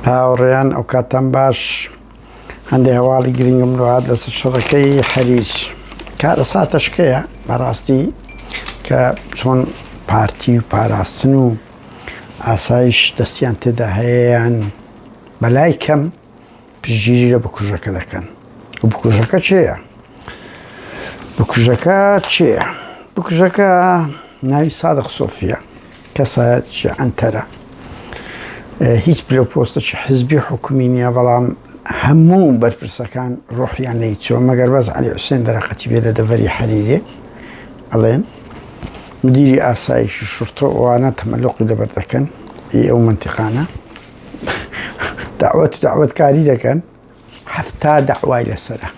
هاوڕێیان ئەو کاتان باش هەندێک هەواڵی گرنگم ڕات لەسەر شەڕەکەی حەریر کارە ساتەشکەیە بەڕاستی کە چۆن پارتی و پاراستن و ئاسایش دەستیان تێدا هەیەیان بەلای کەم پشگیری لە بکوژەکە دەکەن و بکوژەکە چێیە؟ بکوژەکە چێیە؟ بکوژەکە ناوی سادق سۆفیە کەسایەتیی ئەنتەرە هیچ پلۆپۆستێکی حزبی حکومی نییە بەڵام هەموو بەرپرسەکان ڕۆحیان لەیچۆ مەگەر بەس عەلی حوسێن دەرەقەتی بێ لە دەڤەری حەریرێ ئەڵێن مدیری ئاسایشی شورتە ئەوانە تەمەلوقی لەبەر دەکەن ئەو منتیقانە داوەتکاری دەکەن هەفتا داوای لەسەرە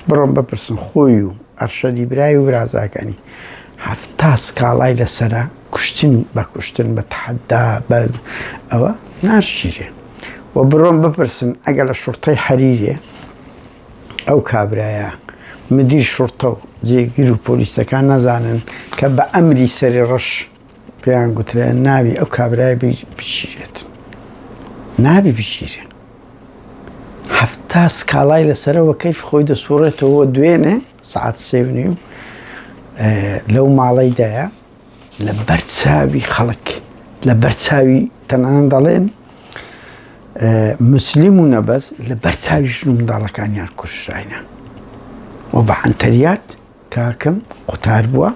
بڕۆن بپرسن خۆی و ئەرشەدی برای و برازاکانی هەفتا سکاڵای لەسەرە کوشتن بە کوشتن بە تەحەدا بە ئەوە ناشیرێ و بڕۆن بپرسن ئەگە لە شورتەی حەریرێ ئەو کابرایە مدیر شورتە و جێگیر و پۆلیسەکان نەزانن کە بە ئەمری سەری ڕەش پێیان گوترێ ناوی ئەو کابرایە بچیرێت نابی بچیرێ هەفتا سکاڵای لەسەرەوە کەیف خۆی دەسوڕێتەوە دوێنێ سەعات 3:30 لەو ماڵەیدایە لە بەرچاوی خەڵک لە بەرچاوی تەنانەت دەڵێن مسلیم و نەبەست لە بەرچاوی ژن و منداڵەکانیان کوژراینە و بە عنتەریات کاکەم قوتار بووە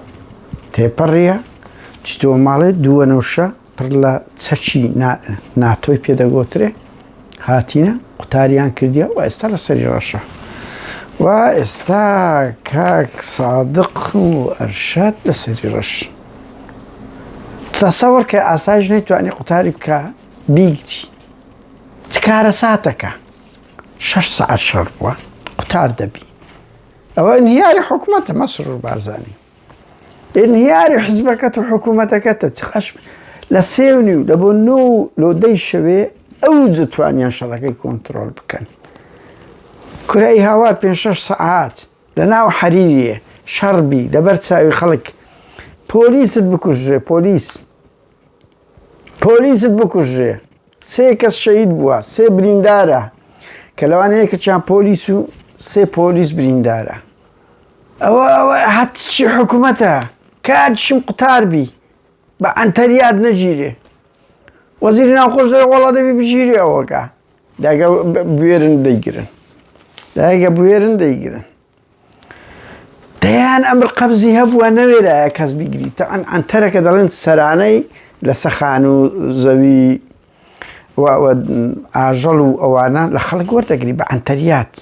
تێپەڕیە چتۆ ماڵێ دووەنەوشە پڕ لە چەکی ناتۆی پێدەگۆترێ هاتینە قوتاریان کردیە و ئێستا لە سەری ڕەشە و ئێستا کاک سادق و ئەرشاد لە سەری ڕەش تەسەوەڕ کە ئاسایش نەیتوانی قوتاری بکە بیگری چ کارە ساتەکە 6 سەعات شەڕ بووە قوتار دەبی ئەوە ئینهیاری حکوومەتە مەسرور بارزانی ئینهیاری حزبەکەت و حکوومەتەکەتە چقەش لە 3:30 لە بۆ 9 لۆدەی شەوێ ئەو جتوانیان شەڕەکەی کۆنتڕۆل بکەن کورای هاوار 5-6 سەعات لە ناو حەریریە شەڕبی لەبەر چاوی خەڵک پۆلیست بکوژێ پۆلیست بکوژێ 3 کەس شەهید بووە 3 بریندارە کە لەوانەیە کەچیان پۆلیس و 3 پۆلیس بریندارە ئەوە هەتچی حکوومەتە کاتشم قوتاربی بە ئەنتەریات نەگیرێ وەزیری ناوخۆش دەرێ وەڵا دەبی بگیری ئەوەکە داگە بوێرن دەیگرن دەیان ئەمر قەبزی هەبووە نەوێرایە کەس بیگری تا ئەنتەرەکە دەڵێن سەرانەی لە سەخان و زەوی ئاژەڵ و ئەوانە لە خەڵک وەردەگری بە ئەنتەریات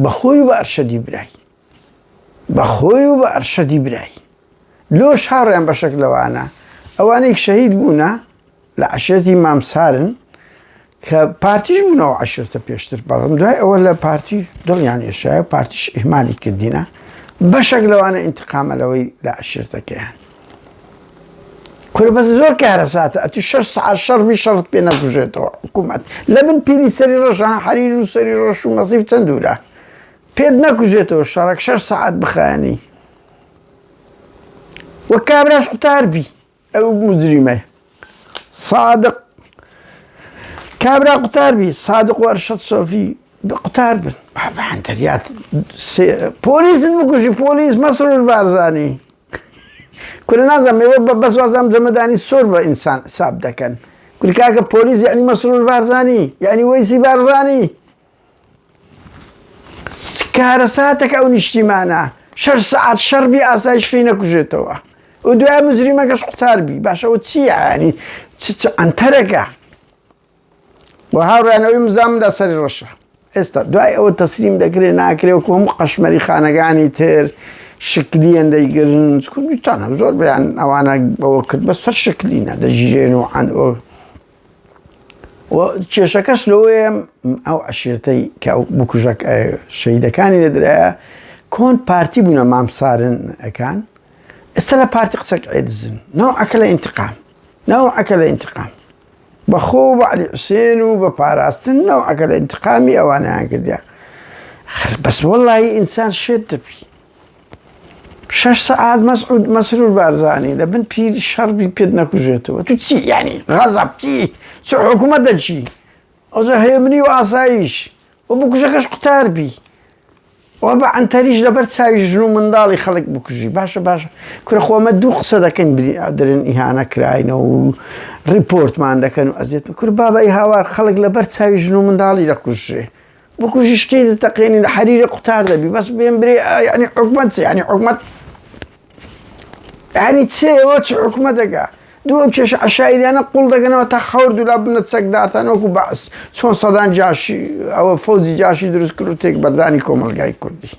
بەخۆی و بە ئەرشەدی برای لۆش هاڕیان بە شەکلەوانە ئەوانەی شەهید بوونە لە عەشیرەتی مامسارن کە پارتیش بوونەوە عەشیرەتە پێشتر بەڵام دوای ئەوە لە پارتی دڵیان ئێشایە پارتیش ئیهمالی کردینە بەشێک لەوانە ئینتقامەلەوەی لە عەشیرەتەکەیان کورە بەس زۆر کارە ساتە ئەتی 6 سەعات شەڕبی شەڕت پێ نەکوژێتەوە حکوومەت لە بن پیری سەری ڕەشان حەریر و سەری ڕەش و مەسیف چەند دوورە پێت نەکوژێتەوە شەڕێک 6 سەعات بخایانی وە کابراش قوتاربی ئەو مجریمە سادق کابرا قوتاربی سادق و ئەرشەد سۆفی قوتار بن بە ئەنتەریات پۆلیست بکوژی پۆلیس مەسرور بارزانی کورە نازانم ئێوە بەس وازام جەمەدانی سۆر بە ئینسان حساب دەکەن کوری کاکە پۆلیس یعنی مەسرور بارزانی یعنی وەیسی بارزانی کارە ساتێکە ئەو نیشتیمانە 6 سەعات شەڕبی ئاسایش پێی نەکوژێتەوە و دوای مجریمەکەش قوتاربی باشەوە چییە ینی ئەنتەرەکە بۆ هاوڕێنەوەی مزامدا سەری ڕەشە ئێستا دوای ئەوە تەسلیم دەکرێت ناکرێت وەکو هەموو قەشمەری خانەکانی تر شکلیان دەیگرن تانە زۆر بەیان ئەوانە بەوە کرد بەس فەر شکلینە دەژیرێن و کێشەکەش لەوەیە ئەو عەشیرەتەی کە بکوژەک شەهیدەکانی لەدرایە کۆن پارتی بوونە مامسارن ئەکان ئێستا لە پارتی قسەک ئێدزن نەوعەکە لە ئینتقام بەخۆ بە عەلی حوسێن و بە پاراستن نەوعەکە لە ئینتقامی ئەوانەیان کردیا بەس وەڵڵاهی ئینسان شێت دەبی 6 سەعات مەسرور بارزانی لە بن پیری شەڕبی پێت نەکوژێتەوە تو چی یعنی غەزەب چی چ حکوومەتە چی ئەوجا هێمنی و ئاسایش و بکوژەکەش قوتاربی و بە ئەنتەریش لەبەر چاوی ژن و منداڵی خەڵک بکوژی باشە کورە خۆمە دوو قسە دەکەن دەرن ئیهانە کراینەوە و ریپۆرتمان دەکەن و ئەزیێت کورە بابای هاوار خەڵک لەبەر چاوی ژن و منداڵی دەکوژێ بکوژی شتێ دەتەقێنی لە حەریرە قوتار دەبی بەس بێن برێ ینی حکومەت ینی حکومەت ینی چێوە چ حکومەتەکە دوو ئەم کێشە عەشایریانە قوڵ دەگەنەوە تا خەور دوولا بنە چەکداتان وەکو بەس چۆن سەدان جاشی ئەوە فەوزی جاشی دروست کرد و تێک بەردانی کۆمەلگای کوردی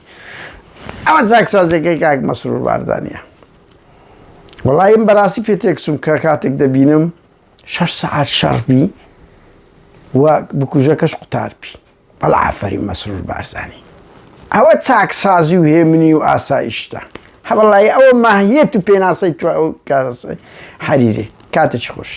ئەمە چاکسازێکەکەی کاک مەسرور بارزانیە وەڵای من بەڕاستی پێ تێکچووم کە کاتێک دەبینم 6 سەعات شەڕبی و بکوژەکەش قوتاربی بەڵا ئافەرین مەسرور بارزانی ئەوە چاکسازی و هێمنی و ئاسایشتە هەوڵی ئەوە ماهیەت و پێناسەی تو ئەو کارەسەی حەریرێ کاتێکی خۆش